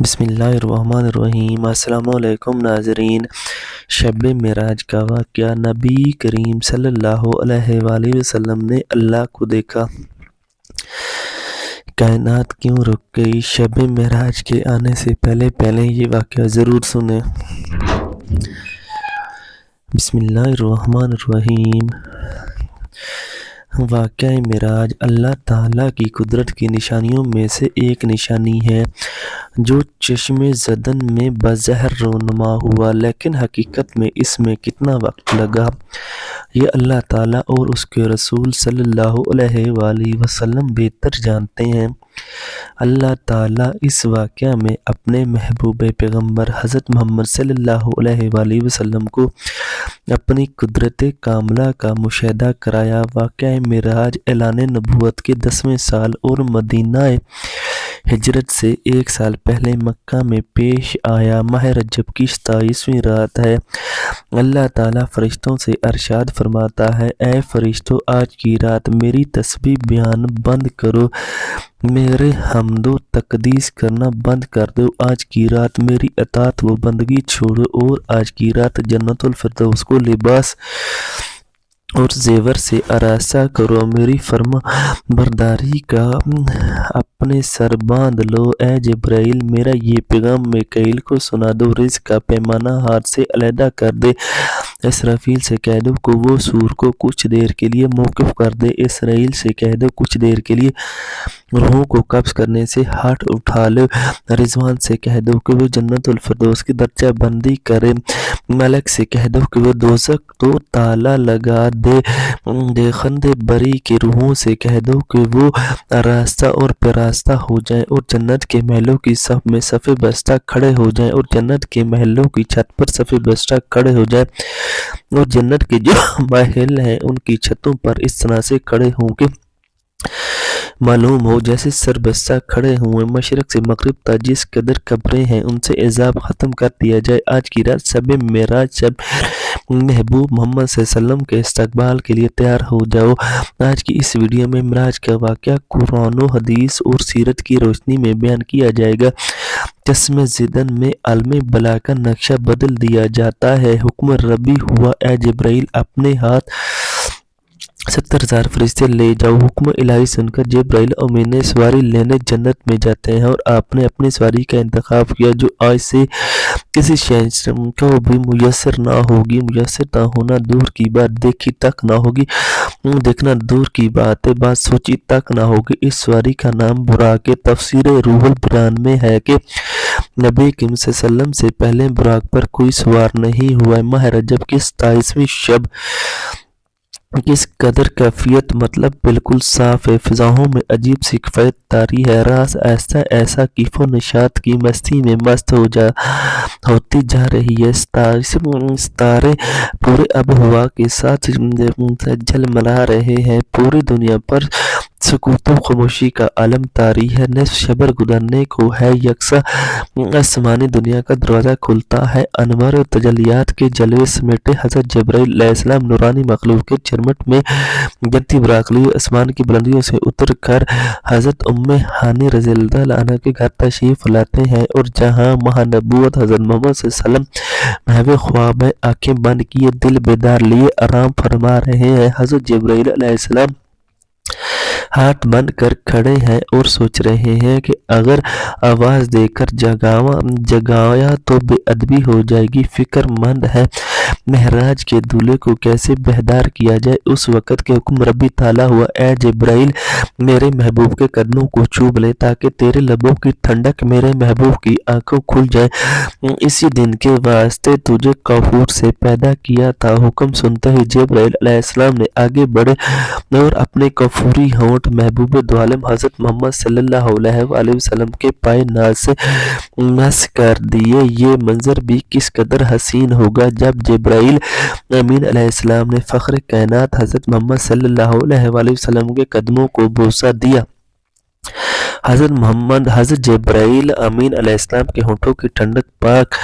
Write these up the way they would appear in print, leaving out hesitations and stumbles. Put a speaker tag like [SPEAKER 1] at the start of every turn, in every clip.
[SPEAKER 1] بسم اللہ الرحمن الرحیم۔ السلام علیکم ناظرین۔ شب معراج کا واقعہ۔ نبی کریم صلی اللہ علیہ وآلہ وسلم نے اللہ کو دیکھا۔ کائنات کیوں رک گئی؟ شب معراج کے آنے سے پہلے یہ واقعہ ضرور سنیں۔ بسم اللہ الرحمن الرحیم۔ واقعہ معراج اللہ تعالیٰ کی قدرت کی نشانیوں میں سے ایک نشانی ہے جو چشم زدن میں بظاہر رونما ہوا، لیکن حقیقت میں اس میں کتنا وقت لگا یہ اللہ تعالیٰ اور اس کے رسول صلی اللہ علیہ وآلہ وسلم بہتر جانتے ہیں۔ اللہ تعالیٰ اس واقعہ میں اپنے محبوب پیغمبر حضرت محمد صلی اللہ علیہ وآلہ وسلم کو اپنی قدرت کاملہ کا مشاہدہ کرایا۔ واقعہ معراج اعلان نبوت کے 10ویں سال اور مدینہ ہجرت سے 1 سال پہلے مکہ میں پیش آیا۔ ماہ رجب کی 27ویں رات ہے۔ اللہ تعالیٰ فرشتوں سے ارشاد فرماتا ہے، اے فرشتوں، آج کی رات میری تسبیح بیان بند کرو، میرے حمد و تقدیس کرنا بند کر دو۔ آج کی رات میری اطاعت و بندگی چھوڑو اور آج کی رات جنت الفردوس کو لباس اور زیور سے آراستہ کرو۔ میری فرما برداری کا اپنے سر باندھ لو۔ اے جبرائیل، میرا یہ پیغام میکائیل کو سنا دو، رزق کا پیمانہ ہاتھ سے علیحدہ کر دے۔ اسرافیل سے کہہ دو کہ وہ سور کو کچھ دیر کے لیے موقوف کر دے۔ اسرائیل سے کہہ دو کچھ دیر کے لیے روحوں کو قبض کرنے سے ہاتھ اٹھا لو۔ رضوان سے کہہ دو کہ وہ جنت الفردوس کی درجہ بندی کرے۔ ملک سے کہہ دو کہ وہ دوزخ تو تالا لگا دے۔ خندے بری کی روحوں سے کہہ دو کہ وہ آراستہ اور پیراستہ ہو جائیں اور جنت کے محلوں کی صف میں صف بستہ کھڑے ہو جائیں اور جنت کے محلوں کی چھت پر صف بستہ کھڑے ہو جائیں اور جنت کے جو محل ہیں ان کی چھتوں پر اس طرح سے کھڑے ہوں کہ معلوم ہو جیسے سربستہ کھڑے ہوئے۔ مشرق سے مغرب تک جس قدر قبریں ہیں ان سے عذاب ختم کر دیا جائے۔ آج کی رات شب معراج، شب محبوب محمد صلی اللہ علیہ وسلم کے استقبال کے لیے تیار ہو جاؤ۔ آج کی اس ویڈیو میں معراج کا واقعہ قرآن و حدیث اور سیرت کی روشنی میں بیان کیا جائے گا۔ چشم زدن میں عالم بلا کا نقشہ بدل دیا جاتا ہے۔ حکم ربی ہوا، اے جبرائیل، اپنے ہاتھ 70,000 فرشتے لے جاؤ۔ حکم الہی سن کر جبرائیل امین سواری لینے جنت میں جاتے ہیں اور آپ نے اپنی سواری کا انتخاب کیا جو آج سے کسی شہنشاہ کو بھی میسر نہ ہوگی۔ میسر نہ ہونا دور کی بات، دیکھی تک نہ ہوگی، دیکھنا دور کی بات ہے، بات سوچی تک نہ ہوگی۔ اس سواری کا نام براق ہے۔ تفسیر روح البیان میں ہے کہ نبی کریم صلی اللہ علیہ وسلم سے پہلے براق پر کوئی سوار نہیں ہوا۔ ماہ رجب کی 27ویں شب کس قدر کیفیت مطلب بالکل صاف ہے۔ فضاؤں میں عجیب سی کیفیت طاری ہے۔ راز ایسا کیف و نشاط کی مستی میں مست ہوتی جا رہی ہے۔ ستارے پورے آب و ہوا کے ساتھ جھلملا رہے ہیں۔ پوری دنیا پر سکوت و خاموشی کا عالم طاری ہے۔ نصف شب گزرنے کو ہے، یکساں آسمانی دنیا کا دروازہ کھلتا ہے۔ انوار و تجلیات کے جلوے سمیٹے حضرت جبرائیل علیہ السلام نورانی مخلوق کے چرمٹ میں جنتی براق لیے آسمان کی بلندیوں سے اتر کر حضرت ام ہانی رضی اللہ عنہ کے گھر تشریف لاتے ہیں اور جہاں ماہ نبوت حضرت محمد صلی اللہ علیہ وسلم محو خواب میں آنکھیں بند کیے دل بیدار لیے آرام فرما رہے ہیں، حضرت جبرائیل علیہ السلام ہاتھ بند کر کھڑے ہیں اور سوچ رہے ہیں کہ اگر آواز دے کر جگایا تو بے ادبی ہو جائے گی۔ فکر مند ہے معراج کے دولے کو کیسے بیدار کیا جائے۔ اس وقت کے حکم ربی تعالیٰ ہوا، اے جبرائیل، میرے محبوب کے قدموں کو چوم لے تاکہ تیرے لبوں کی ٹھنڈک میرے محبوب کی آنکھوں کھل جائے۔ اسی دن کے واسطے تجھے کافور سے پیدا کیا تھا۔ حکم سنتے ہی جبرائیل علیہ السلام نے آگے بڑھے اور اپنے کافوری ہونٹ محبوب دو عالم حضرت محمد صلی اللہ علیہ وآلہ وسلم کے پائے ناز سے مس کر دیے۔ یہ منظر بھی کس قدر حسین ہوگا جب جبرائیل امین علیہ السلام نے فخر کائنات حضرت محمد صلی اللہ علیہ وآلہ وسلم کے قدموں کو بوسہ دیا۔ حضرت جبرائیل امین علیہ السلام کے ہونٹوں کی ٹھنڈک پاک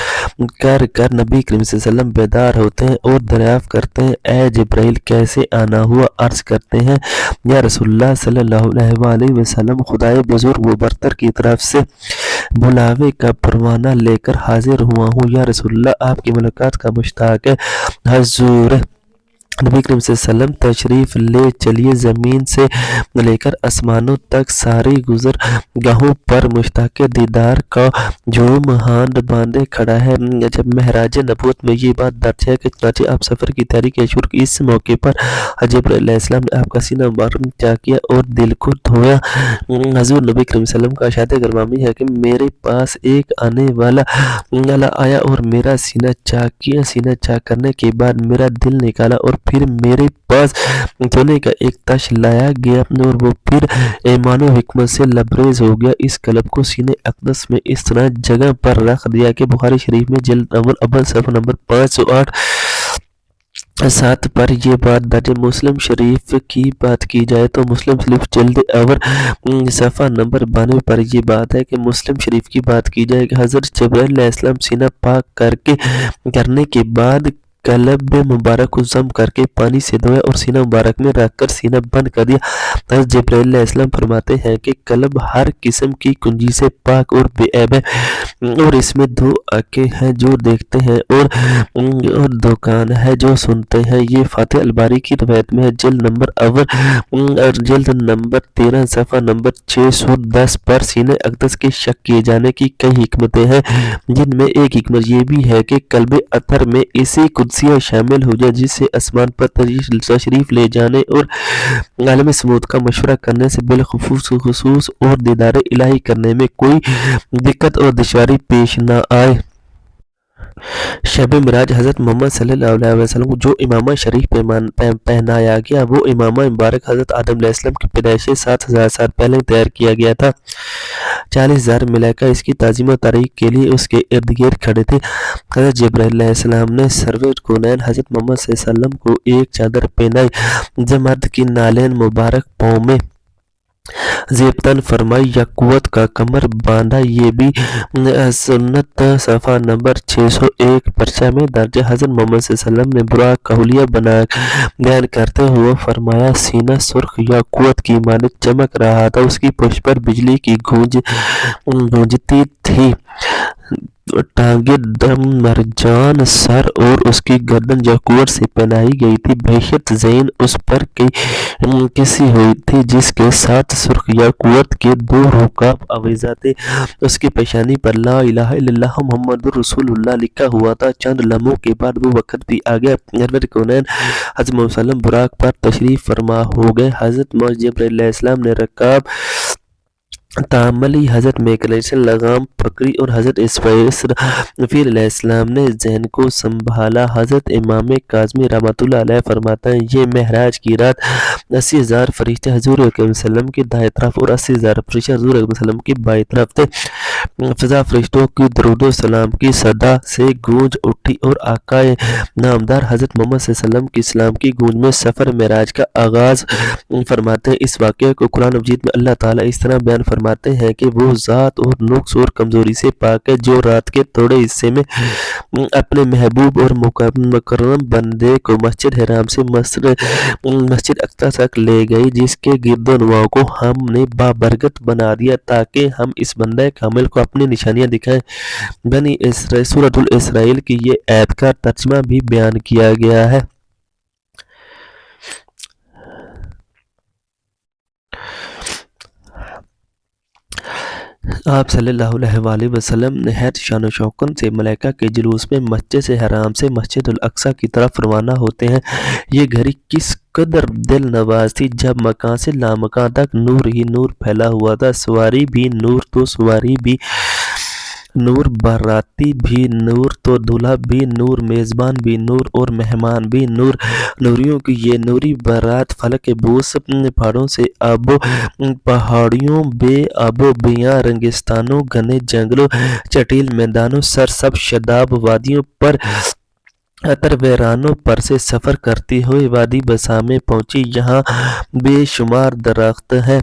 [SPEAKER 1] کر نبی کریم صلی اللہ علیہ وسلم بیدار ہوتے ہیں اور دریافت کرتے ہیں، اے جبرائیل، کیسے آنا ہوا؟ عرض کرتے ہیں، یا رسول اللہ صلی اللہ علیہ وآلہ وسلم، خدائے بزرگ و برتر کی طرف سے बुलावे का परवाना लेकर हाजिर हुआ हूँ। या रसूलल्लाह, आपकी मुलाकात का मुश्ताक है। हजूर नबी करीम सल्लल्लाहु अलैहि वसल्लम तशरीफ़ ले चलिए। ज़मीन से लेकर आसमानों तक सारी गुजर गाहों पर मुश्ताक दीदार का झूम हाथ बांधे खड़ा है। जब महराज नबूवत में ये बात दर्ज है कि चनाचे आप सफ़र की तैयारी के शुरू की। इस मौके पर जिब्राइल अलैहिस्सलाम ने आपका सीना मुबारक चा किया और दिल को धोया। हजूर नबी करीम सल्लल्लाहु अलैहि वसल्लम का इरशाद गर्मामी है कि मेरे पास एक आने वाला आया और मेरा सीना चा किया। सीना चा करने के बाद मेरा दिल निकाला और फिर मेरे पास सोने का एक ताश लाया गया और वो फिर ईमान और हिकमत से लबरेज हो गया। इस कलब को सीने अक़दस में इस तरह जगह पर रख दिया कि बुखारी शरीफ में जिल्द अव्वल सफ़ा नंबर 508 7 पर यह बात दर्ज। मुस्लिम शरीफ की बात की जाए तो मुस्लिम शरीफ जिल्द अव्वल सफ़ा नंबर 92 पर यह बात है कि मुस्लिम शरीफ की बात की जाए कि हज़रत जिब्राइल अलैहिस्सलाम सीना पाक करने के बाद कलब मुबारक को जम करके पानी से धोया और सीना मुबारक में रखकर सीना बंद कर दिया। हज़रत जिब्राइल अलैहिस्सलाम फरमाते हैं कि कलब हर किस्म की कुंजी से पाक और बेऐब है और इसमें 2 आंखें हैं जो देखते हैं और 2 कान है जो सुनते हैं। ये फातिह अलबारी की रवायत में है। जिल्द नंबर अव्वल और जिल्द नंबर 13 सफ़ा नंबर 610 पर सीने अक़दस के शक किए जाने की कई हिकमतें हैं, जिनमें एक हिकमत ये भी है कि कल्ब अतर में इसी कुदसिया शामिल हो जाए जिससे आसमान पर तशरीफ ले जाने और आलम समूद का मशवरा करने से बिलखुसूस और दीदार इलाही करने में कोई दिक्कत और दुश्वारी पेश न आए। शब मिराज हज़रत मोहम्मद सल्लल्लाहु अलैहि वसल्लम को जो इमामा शरीफ पहनाया गया वो इमामा मुबारक हज़रत आदम अलैहिस्सलाम की पैदाइश से 7000 साल पहले तैयार किया गया था। 40,000 मलाइका इसकी ताज़ीम तारीख के लिए उसके इर्द गिर्द खड़े थे। हज़रत जिब्राइल अलैहिस्सलाम ने सरवर कौनैन हज़रत मोहम्मद सल्लल्लाहु अलैहि वसल्लम को एक चादर पहनाई। जब मर्द की नालेन मुबारक पाँव में ज़ेबतन फरमाई या कुव्वत का कमर बांधा। ये भी सुन्नत सफ़ा नंबर 601 पर्चा में दर्ज। हज़रत मोहम्मद सल्लल्लाहु अलैहि वसल्लम ने बुराक का हुलिया बयान करते हुए फरमाया, सीना सुर्ख या कुव्वत की मानित चमक रहा था। उसकी पुष्ट पर बिजली की गूंजती थी। टांगे दम मरजान सर और उसकी गर्दन जकुवर से पहनाई गई थी। बेहद ज़ैन उस पर किसी हुई थी जिसके साथ सुर्ख या कुव्वत के 2 रुकाब आवेज़ा थे। उसकी पेशानी पर ला इलाहा इल्लल्लाह मुहम्मदुर रसूलुल्लाह लिखा हुआ था। चंद लम्हों के बाद वो वक्त भी आ गया। सरवर कौनैन हज़रत मोहम्मद सल्लल्लाहु अलैहि वसल्लम बुराक पर तशरीफ़ फरमा हो गए। हज़रत जिब्राइल अलैहिस्सलाम ने रकाब तामली हज़रत मेकल से लगाम पकड़ी और हज़रत इसराफील अलैहिस्सलाम ने जहन को संभाला। हज़रत इमाम काज़मी रहमतुल्लाह अलैह फरमाता है, ये महराज की रात 80,000 फरिश्ते हज़ूर अकरम सल्लम की दाएं तरफ और 80,000 फरिश्ते हज़ूर अकरम सल्लम की बाएं तरफ थे। फ़िज़ा फरिश्तों की दरूद सलाम की सदा से गूंज उठी और आकाए नामदार हज़रत मोहम्मद सल्लल्लाहु अलैहि वसल्लम की सलाम की गूंज में सफ़र मेराज का आगाज़ फरमाते हैं। इस वाक़े को कुरान मजीद में अल्लाह ताला इस तरह बयान फरमाते हैं कि वो ज़ात और नुक्स और कमज़ोरी से पाक है जो रात के थोड़े हिस्से में अपने महबूब और मुकर्रम बंदे को मस्जिद हराम से मस्जिद अक्सा तक ले गई, जिसके गिरदोनवाओं को हमने बाबरकत बना दिया ताकि हम इस बंदे कामिल को अपनी निशानियाँ दिखाएं। बनी सूरतुल इसराइल की ये आयत का तर्जमा भी बयान किया गया है। आप सल्लल्लाहु अलैहि वसल्लम ने हैत शान व शौकत से मलाइका के जुलूस में मस्जिद से हराम से मस्जिद अक्सा की तरफ रवाना होते हैं। ये घड़ी किस कदर दिल नवाज थी जब मकान से लामकान तक नूर ही नूर फैला हुआ था। सवारी भी नूर तो सवारी भी नूर, बाराती भी नूर तो दूल्हा भी नूर, मेज़बान भी नूर और मेहमान भी नूर। नूरियों की ये नूरी बारात फलक के बोस पहाड़ों से पहाड़ियों बे आबो बियाँ रेगिस्तानों घने जंगलों चटील मैदानों सरसब शदाब वादियों पर अतर वैरानों पर से सफ़र करती हुई वादी बसा में पहुंची, यहाँ बेशुमार दरख्त हैं।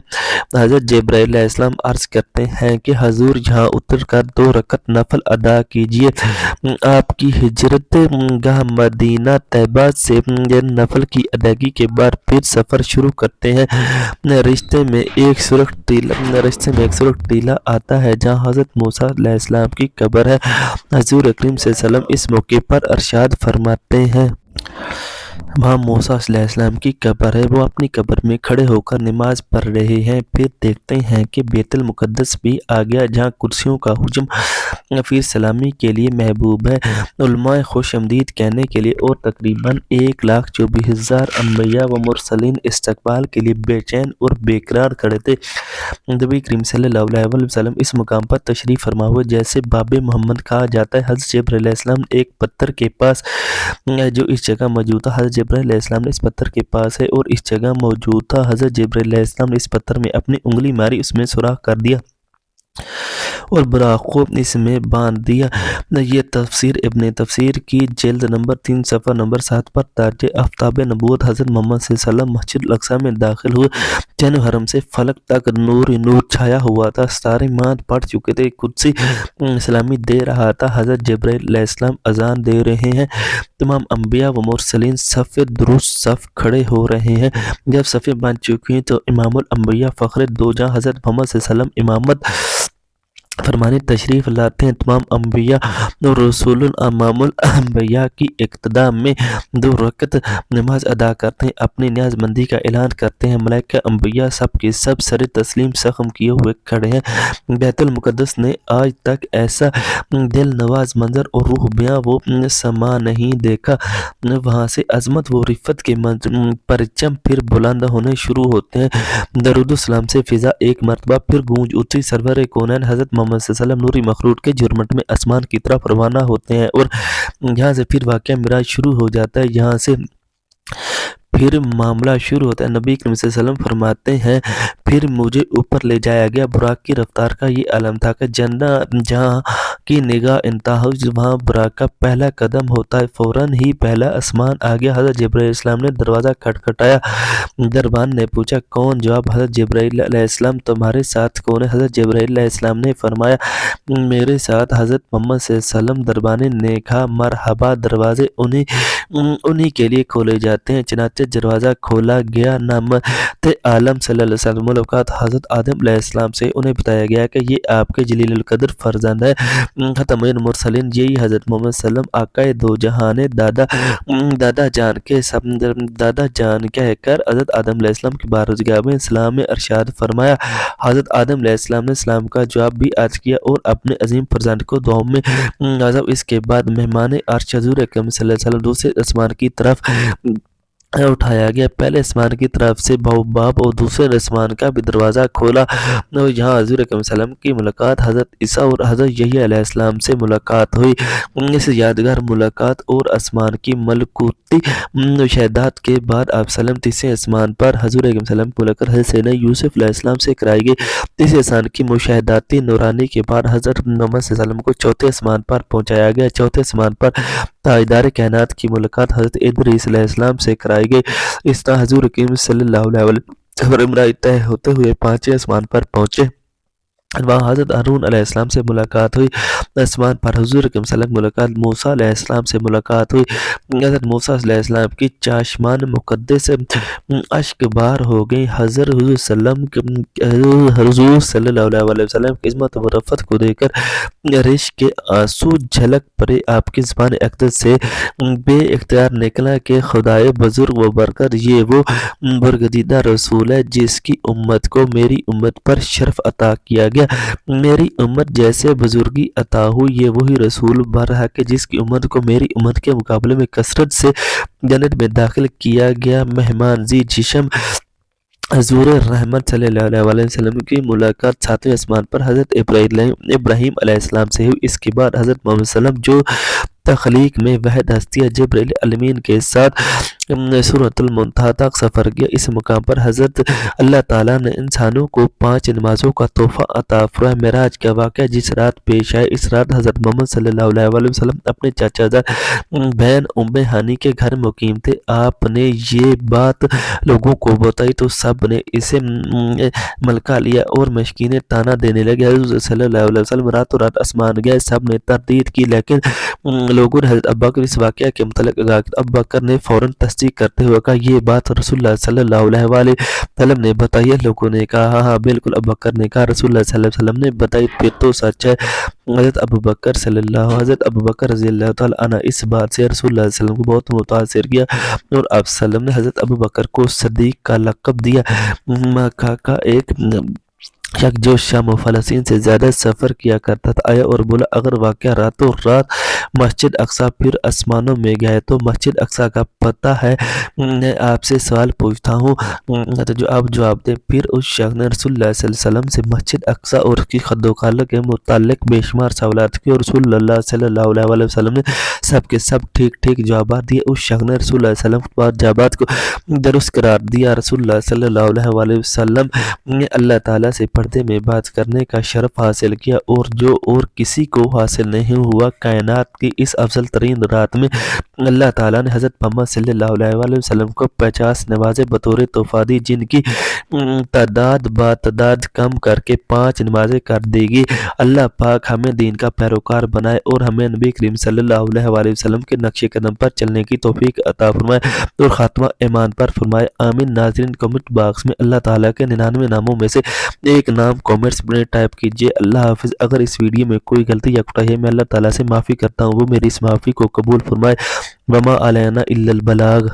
[SPEAKER 1] हज़रत जिब्राइल अलैहिस्सलाम अर्ज़ करते हैं कि हजूर यहाँ उतर कर 2 रकत नफल अदा कीजिए। आपकी हिजरत गाह मदीना तैयबा से नफल की अदायगी के बाद फिर सफ़र शुरू करते हैं। रिश्ते में एक सुरख टीला आता है जहाँ हज़रत मूसा अलैहिस्सलाम की कब्र है। हजूर अकरम सल्लल्लाहु अलैहि वसल्लम इस मौके पर अरशाद फरमाते हैं, वहाँ मूसा अलैहिस्सलाम की कब्र है, वो अपनी कब्र में खड़े होकर नमाज पढ़ रहे हैं। फिर देखते हैं कि बैतुल मुक़द्दस भी आ गया, जहाँ कुर्सियों का हुजूम फिर सलामी के लिए महबूब है, उलमाए खुश आमदीद कहने के लिए, और तकरीबन 1,24,000 अम्बिया व मुरसलीन इस्तकबाल के लिए बेचैन और बेकरार खड़े थे। नबी करीम सल्लल्लाहु अलैहि वसल्लम इस मुकाम पर तशरीफ़ फरमा हुए, जैसे बाबे मोहम्मद कहा जाता है। हज़रत जिब्राइल अलैहिस्सलाम एक पत्थर के पास जो इस जगह मौजूद था, हज़रत जिब्राइल अलैहिस्सलाम ने इस पत्थर के पास है और इस जगह मौजूद था। हज़रत जिब्राइल अलैहिस्सलाम ने इस पत्थर में अपनी उंगली मारी, उसमें सुराख कर दिया और बुराक को इसमें बांध दिया। ये तफसीर इब्न तफसीर की जिल्द नंबर 3 सफ़ा नंबर 7 पर दर्ज है। आफ्ताब नबूवत हज़रत मोहम्मद सल्लल्लाहु अलैहि वसल्लम मस्जिद अक़सा में दाखिल हुए, जन्म हरम से फलक तक नूर नूर छाया हुआ था। सारे माद पड़ चुके थे, कुर्सी सलामी दे रहा था। हज़रत जिब्राइल अलैहिस्सलाम अजान दे रहे हैं। तमाम अम्बिया व मुरसलीन सफ़े दुरुस्त सफ़ खड़े हो रहे हैं। जब सफ़े बन चुकी हैं तो इमामुल अम्बिया फ़ख्र दो जहां हज़रत मोहम्मद सल्लल्लाहु अलैहि वसल्लम इमामत फरमाने तशरीफ़ लाते हैं। तमाम अम्बिया और रसूलुल अमामुल अम्बिया की इक्तदा में 2 रकत नमाज अदा करते हैं, अपनी न्याज़मंदी का ऐलान करते हैं। मलाइका अम्बिया सब के सब सर तस्लीम ज़ख्म किए हुए खड़े हैं। बैतुल मुक़द्दस ने आज तक ऐसा दिल नवाज मंजर और रूह बयां वो समा नहीं देखा। वहाँ से अजमत व रिफ़त के परचम फिर बुलंद होने शुरू होते हैं। दरूद सलाम से फ़िज़ा एक मरतबा फिर गूंज उठी। सरवर कौनैन हज़रत मोहम्मद सल्लल्लाहु अलैहि वसल्लम नूरी मखलूक के झुरमुट में आसमान की तरफ रवाना होते हैं और यहाँ से फिर वाक़या मिराज शुरू हो जाता है। यहाँ से फिर मामला शुरू होता है। नबी करीम सल्लल्लाहु अलैहि वसल्लम फरमाते हैं, फिर मुझे ऊपर ले जाया गया। बुराक की रफ्तार का ये आलम था कि जहाँ की निगाह इंतहा हुई, वहाँ बुराक का पहला कदम होता है। फ़ौरन ही पहला आसमान आ गया। हज़रत जिब्राइल अलैहिस्सलाम ने दरवाज़ा खटखटाया। दरबान ने पूछा, कौन? जवाब, हज़रत जिब्राइल अलैहिस्सलाम। तुम्हारे साथ कौन है? हज़रत जिब्राइल अलैहिस्सलाम ने फरमाया, मेरे साथ हज़रत मोहम्मद सल्लल्लाहु अलैहि वसल्लम। दरबान ने कहा, मरहबा, दरवाजे उन्हीं के लिए खोले जाते हैं। चनाचे दरवाज़ा खोला गया। नामत आलम सल्लल्लाहु अलैहि वसल्लम मुलाकात हज़रत आदम अलैहिस्सलाम से। उन्हें बताया गया कि ये आपके जलीलुल कद्र फर्जंद है, खतमुल मुरसलीन, यही हज़रत मोहम्मद सल्लल्लाहु अलैहि वसल्लम आकाए दो जहान है। दादा जान कहकर हज़रत आदम अलैहिस्सलाम की बारगाह में सलाम में अरशाद फरमाया। हज़रत आदम अलैहिस्सलाम ने सलाम का जवाब भी अर्ज़ किया और अपने अजीम फर्जंद को दुआओं में नवाज़ा। इसके बाद मेहमान अर्श हज़ूर अकरम सल्लल्लाहु अलैहि वसल्लम दूसरे आसमान की तरफ उठाया गया। पहले आसमान की तरफ से बाब और दूसरे आसमान का भी दरवाज़ा खोला और यहाँ हज़ूर अकरम सल्लल्लाहु अलैहि वसल्लम की मुलाकात हज़रत ईसा और हज़रत यहया अलैहिस्सलाम से मुलाकात हुई। इस यादगार मुलाकात और आसमान की मलकूती मुशाहदात के बाद आप सल्लम तीसरे आसमान पर हज़ूर अकरम सल्लल्लाहु अलैहि वसल्लम को लेकर हज़रत सैयदना यूसुफ अलैहिस्सलाम से कराई गई। तीसरे आसमान की मुशाहदाती नूरानी के बाद हज़रत मोहम्मद सल्लल्लाहु अलैहि वसल्लम को चौथे आसमान पर पहुँचाया गया। चौथे आसमान पर ताजदार कायनात की मुलाकात हज़रत इदरीस अलैहिस्सलाम से कराई गई। इस तरह हज़ूर अकरम सल्लल्लाहु अलैहि वसल्लम तय होते हुए 5वें आसमान पर पहुँचे। वहाँ हज़रत हारून अलैहिस्सलाम से मुलाकात हुई। आसमान पर हुज़ूर अकरम सल्लल्लाहु अलैहि वसल्लम मुलाकात मूसा अलैहिस्सलाम से मुलाकात हुई। हज़रत मूसा अलैहिस्सलाम की चाशमान मुक़द्दस अश्कबार हो गई। हुज़ूर सल्लल्लाहु अलैहि वसल्लम की इज़्ज़त व रफ़त को देखकर रिश्क के आंसू झलक पड़े। आपकी ज़बान अक़दस से बे इख्तियार निकला कि खुदाए बुज़ुर्ग व बरकत, ये वो बरगज़ीदा रसूल है जिसकी उम्मत को मेरी उम्मत पर शर्फ अता किया गया। मेरी उम्मत जैसे बुजुर्गी अता हुई, ये वही रसूल बरहक है जिसकी उम्मत को मेरी उम्मत के मुकाबले में कसरत से जन्नत में दाखिल किया गया। मेहमान जी जिस्म हज़ूर रहमत सल्लल्लाहु अलैहि वसल्लम की मुलाकात 7वें आसमान पर हज़रत इब्राहीम अलैहिस्सलाम से हुई। इसके बाद हज़रत मोहम्मद सल्लल्लाहु अलैहि वसल्लम जो تخلیق میں وحد ہستیہ جبرائیل امین کے ساتھ سورۃ المنتہا تک سفر کیا۔ اس مقام پر حضرت اللہ تعالیٰ نے انسانوں کو 5 نمازوں کا تحفہ عطا فرمایا۔ معراج کا واقعہ جس رات پیش آیا، اس رات حضرت محمد صلی اللہ علیہ وسلم اپنے چچا زاد بہن ام ہانی کے گھر مقیم تھے۔ آپ نے یہ بات لوگوں کو بتائی تو سب نے اسے ملکہ لیا اور مشکینیں تانا دینے لگے۔ حضرت صلی اللہ علیہ وسلم راتوں رات آسمان گئے، سب نے تردید کی، لیکن لوگوں نے حضرت ابوبکر اس واقعہ کے متعلق کہا۔ ابوبکر نے فوراً تصدیق کرتے ہوئے کہا یہ بات رسول اللہ صلی اللہ علیہ وسلم نے بتائی ہے۔ لوگوں نے کہا ہاں ہاں بالکل۔ ابوبکر نے کہا رسول اللہ صلی اللہ علیہ وسلم نے بتائی، پھر تو سچ ہے۔ حضرت ابوبکر رضی اللہ تعالیٰ عنہ اس بات سے رسول اللہ صلی اللہ علیہ وسلم کو بہت متاثر کیا اور آپ صلی اللہ علیہ وسلم نے حضرت ابوبکر کو صدیق کا لقب دیا۔ مکہ کا ایک شخص جو شام و فلسطین سے زیادہ سفر کیا کرتا تھا آیا اور بولا اگر واقعہ راتوں رات مسجد اقصیٰ پھر آسمانوں میں گئے تو مسجد اقصیٰ کا پتہ ہے، میں آپ سے سوال پوچھتا ہوں تو جو آپ جواب دیں۔ پھر اس شخص نے رسول اللہ صلی اللہ علیہ وسلم سے مسجد اقصیٰ اور اس کی خد و خالق کے متعلق بے شمار سوالات کیے اور رسول اللہ صلی اللہ علیہ وسلم نے سب کے سب ٹھیک ٹھیک جوابات دیے۔ اس شخص نے رسول اللہ صلی اللہ علیہ وسلم کے جوابات کو درست قرار دیا۔ رسول اللہ صلی اللہ علیہ وسلم نے اللہ تعالیٰ سے پردے میں بات کرنے کا شرف حاصل کیا اور جو اور کسی کو حاصل نہیں ہوا۔ کائنات کی اس افضل ترین رات میں اللہ تعالیٰ نے حضرت محمد صلی اللہ علیہ وسلم کو 50 نمازیں بطور تحفہ دی جن کی تعداد بتعداد کم کر کے 5 نمازیں کر دے گی۔ اللہ پاک ہمیں دین کا پیروکار بنائے اور ہمیں نبی کریم صلی اللہ علیہ وسلم کے نقش قدم پر چلنے کی توفیق عطا فرمائے اور خاتمہ ایمان پر فرمائے، آمین۔ ناظرین کمنٹ باکس میں اللہ تعالیٰ کے 99 ناموں میں سے ایک نام کامنٹس میں ٹائپ کیجئے۔ اللہ حافظ۔ اگر اس ویڈیو میں کوئی غلطی یا کوتاہی ہے میں اللہ تعالیٰ سے معافی کرتا ہوں، وہ میری اس معافی کو قبول فرمائے۔ وما علینا الا البلاغ۔